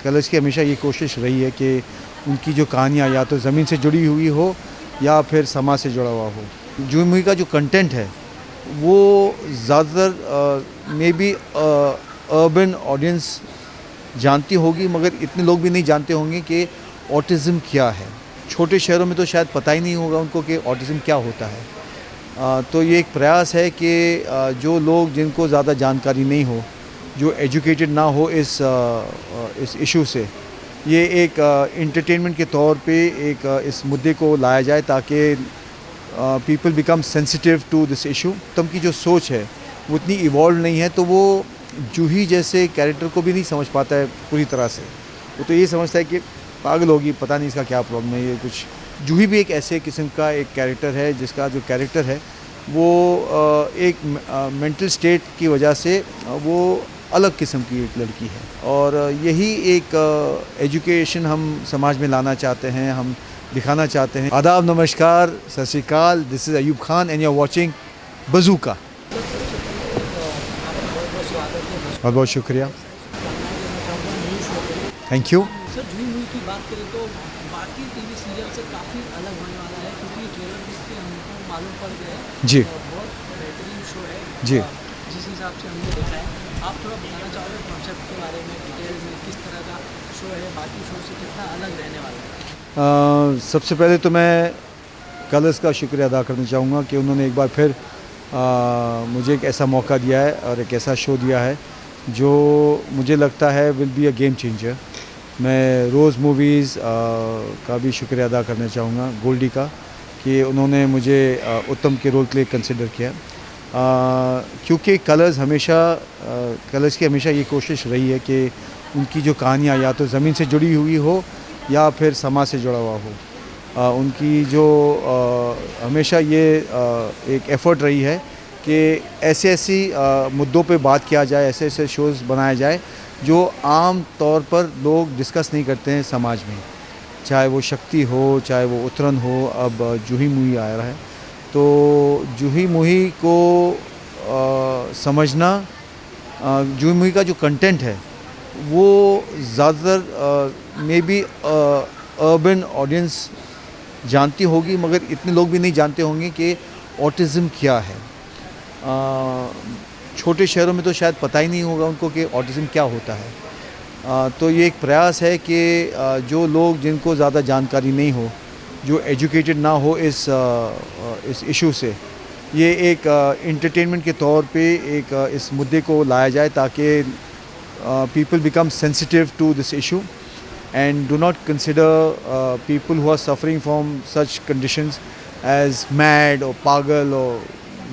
Colours की हमेशा ये कोशिश रही है कि उनकी जो कहानियाँ या तो ज़मीन से जुड़ी हुई हो या फिर समाज से जुड़ा हुआ हो। जूही मूवी का जो कंटेंट है वो ज़्यादातर मे बी अर्बन ऑडियंस जानती होगी, मगर इतने लोग भी नहीं जानते होंगे कि ऑटिज़म क्या है। छोटे शहरों में तो शायद पता ही नहीं होगा उनको कि ऑटिज़म क्या होता है। तो ये एक प्रयास है कि जो लोग जिनको ज़्यादा जानकारी नहीं हो, जो एजुकेटेड ना हो इस इशू से, ये एक एंटरटेनमेंट के तौर पे एक इस मुद्दे को लाया जाए ताकि people become sensitive to this issue. तम की जो सोच है वो इतनी इवॉल्व नहीं है, तो वो जूही जैसे कैरेक्टर को भी नहीं समझ पाता है पूरी तरह से। वो तो ये समझता है कि पागल होगी, पता नहीं इसका क्या प्रॉब्लम है, ये कुछ। जूही भी एक ऐसे किस्म का एक कैरेक्टर है जिसका जो कैरेक्टर है वो एक मेंटल स्टेट की वजह से वो अलग किस्म की एक लड़की है, और यही एक एजुकेशन हम समाज में लाना चाहते हैं, हम दिखाना चाहते हैं। आदाब, नमस्कार, Sat Sri Akal, this is Ayub Khan and you are watching Bazooka. बहुत बहुत शुक्रिया, thank you. Sir, Juhi movie की बात करें तो बाकी टीवी सीरियल से काफ़ी अलग होने वाला है, क्योंकि ट्रेलर देख के हमको मालूम पड़ गया है जी बहुत बेहतरीन शो है जी। जिस हिसाब से हमने देखा है। आप थोड़ा बताना चाहोगे कॉन्सेप्ट के बारे में, डिटेल में, किस तरह का शो है, बाकी शो से कितना अलग रहने वाला है? सबसे पहले तो मैं कलर्स का शुक्रिया अदा करना चाहूँगा कि उन्होंने एक बार फिर मुझे एक ऐसा मौका दिया है और एक ऐसा शो दिया है जो मुझे लगता है will be a game changer. मैं रोज़ मूवीज़ का भी शुक्रिया अदा करना चाहूँगा, गोल्डी का, कि उन्होंने मुझे उत्तम के रोल के लिए कंसिडर किया। क्योंकि कलर्स की हमेशा ये कोशिश रही है कि उनकी जो कहानियाँ या तो ज़मीन से जुड़ी हुई हो या फिर समाज से जुड़ा हुआ हो। उनकी जो हमेशा ये एक एफ़र्ट रही है कि ऐसी मुद्दों पे बात किया जाए, ऐसे शोज़ बनाए जाए जो आम तौर पर लोग डिस्कस नहीं करते हैं समाज में, चाहे वो शक्ति हो, चाहे वो उतरन हो। अब जूही मूवी आ रहा है, तो जूही मूवी को समझना, जूही मूवी का जो कंटेंट है वो ज़्यादातर मे बी अर्बन ऑडियंस जानती होगी, मगर इतने लोग भी नहीं जानते होंगे कि ऑटिज़म क्या है। छोटे शहरों में तो शायद पता ही नहीं होगा उनको कि ऑटिज़म क्या होता है। तो ये एक प्रयास है कि जो लोग जिनको ज़्यादा जानकारी नहीं हो, जो एजुकेटेड ना हो इस इशू से, ये एक एंटरटेनमेंट के तौर पे एक इस मुद्दे को लाया जाए ताकि people become sensitive to this issue and do not consider people who are suffering from such conditions as mad or पागल और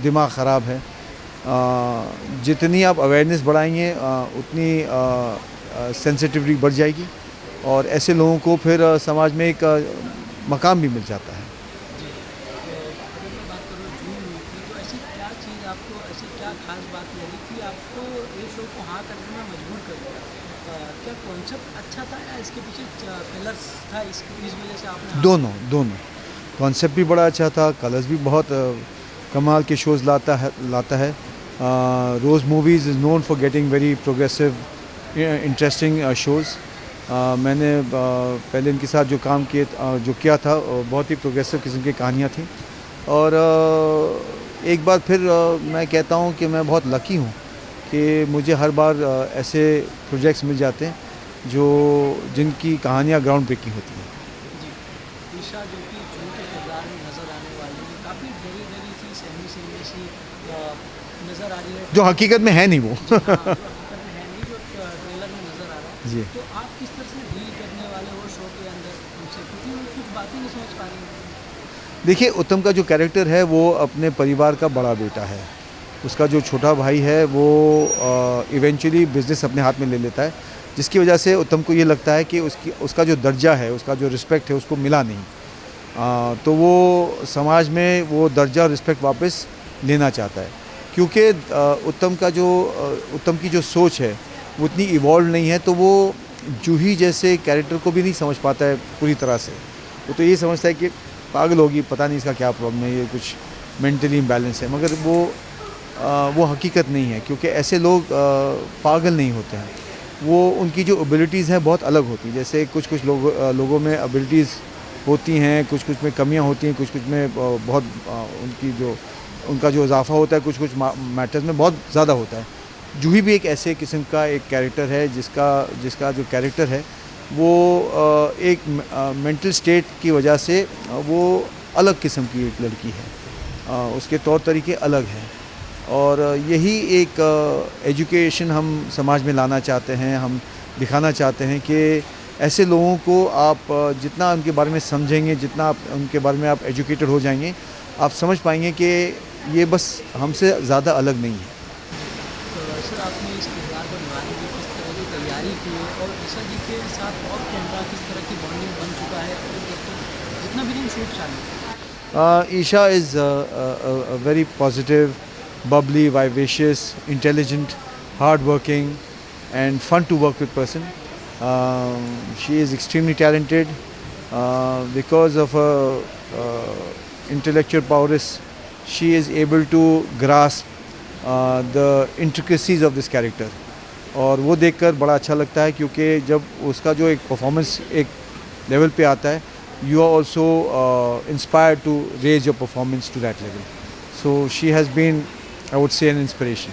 दिमाग ख़राब है। जितनी आप अवेयरनेस बढ़ाएंगे उतनी सेंसिटिविटी बढ़ जाएगी, और ऐसे लोगों को फिर समाज में एक मकाम भी मिल जाता है। अगर मैं बात करूँ जूही मूवी की, तो ऐसी क्या चीज़ आपको, ऐसी क्या खास बात लगी कि आपको ये शो को हाँ करने में मजबूर कर दिया? क्या कॉन्सेप्ट अच्छा था या इसके पीछे कलर्स था, इस वजह से आपने हाँ? दोनों कॉन्सेप्ट भी बड़ा अच्छा था, कलर्स भी बहुत कमाल के शोज़ लाता है। Rose movies is known for getting very progressive interesting shows. मैंने पहले इनके साथ जो काम किया था बहुत ही प्रोग्रेसिव किस्म की कहानियाँ थी, और एक बार फिर मैं कहता हूँ कि मैं बहुत लकी हूँ कि मुझे हर बार ऐसे प्रोजेक्ट्स मिल जाते हैं जिनकी कहानियाँ ग्राउंड ब्रेकिंग होती हैं। जी, ईशा जो कि जूही के किरदार में नज़र आने वाली है, काफ़ी डरी डरी सी, सहमी सहमी सी नज़र आ रही है, जो हकीकत में है नहीं वो। हाँ, जो हकीकत में है नहीं, जो ट्रेलर में नज़र आ रहा है। जी, तो आप किस तरह से डील करने वाले हो शो के अंदर उनसे, क्योंकि वो कुछ बातें नहीं समझ पा रही हैं? देखिए, उत्तम का जो कैरेक्टर है वो अपने परिवार का बड़ा बेटा है। उसका जो छोटा भाई है वो इवेंचुअली बिज़नेस अपने हाथ में ले लेता है, जिसकी वजह से उत्तम को ये लगता है कि उसका जो दर्जा है, उसका जो रिस्पेक्ट है, उसको मिला नहीं। तो वो समाज में वो दर्जा और रिस्पेक्ट वापस लेना चाहता है, क्योंकि उत्तम की जो सोच है वो इतनी इवॉल्व नहीं है, तो वो जूही जैसे कैरेक्टर को भी नहीं समझ पाता है पूरी तरह से। वो तो ये समझता है कि पागल होगी, पता नहीं इसका क्या प्रॉब्लम है, ये कुछ मेंटली इम्बैलेंस है, मगर वो हकीकत नहीं है, क्योंकि ऐसे लोग पागल नहीं होते हैं। वो उनकी जो एबिलिटीज़ हैं बहुत अलग होती हैं। जैसे कुछ कुछ लोगों में एबिलिटीज़ होती हैं, कुछ कुछ में कमियां होती हैं, कुछ कुछ में बहुत उनका जो इजाफा होता है कुछ कुछ मैटर्स में बहुत ज़्यादा होता है। जूही भी एक ऐसे किस्म का एक कैरेक्टर है जिसका जो कैरेक्टर है वो एक मेंटल स्टेट की वजह से वो अलग किस्म की एक लड़की है। उसके तौर तरीके अलग हैं और यही एक एजुकेशन हम समाज में लाना चाहते हैं। हम दिखाना चाहते हैं कि ऐसे लोगों को आप जितना उनके बारे में समझेंगे, जितना आप उनके बारे में आप एजुकेटेड हो जाएंगे, आप समझ पाएंगे कि ये बस हमसे ज़्यादा अलग नहीं है। तो सर आपने इस किरदार को निभाने की किस तरह की तैयारी की है और ईशा जी के साथ और कैमरा किस तरह की बॉन्डिंग बन चुका है और जितना भी दिन शूट चालू है? Isha is a very positive, bubbly, vivacious, intelligent, hardworking, and fun to work with person. She is extremely talented because of her intellectual prowess. She is able to grasp the intricacies of this character. और वो देखकर बड़ा अच्छा लगता है क्योंकि जब उसका जो एक परफॉर्मेंस एक लेवल पे आता है, you are also inspired to raise your performance to that level. So she has been, I would say, an inspiration.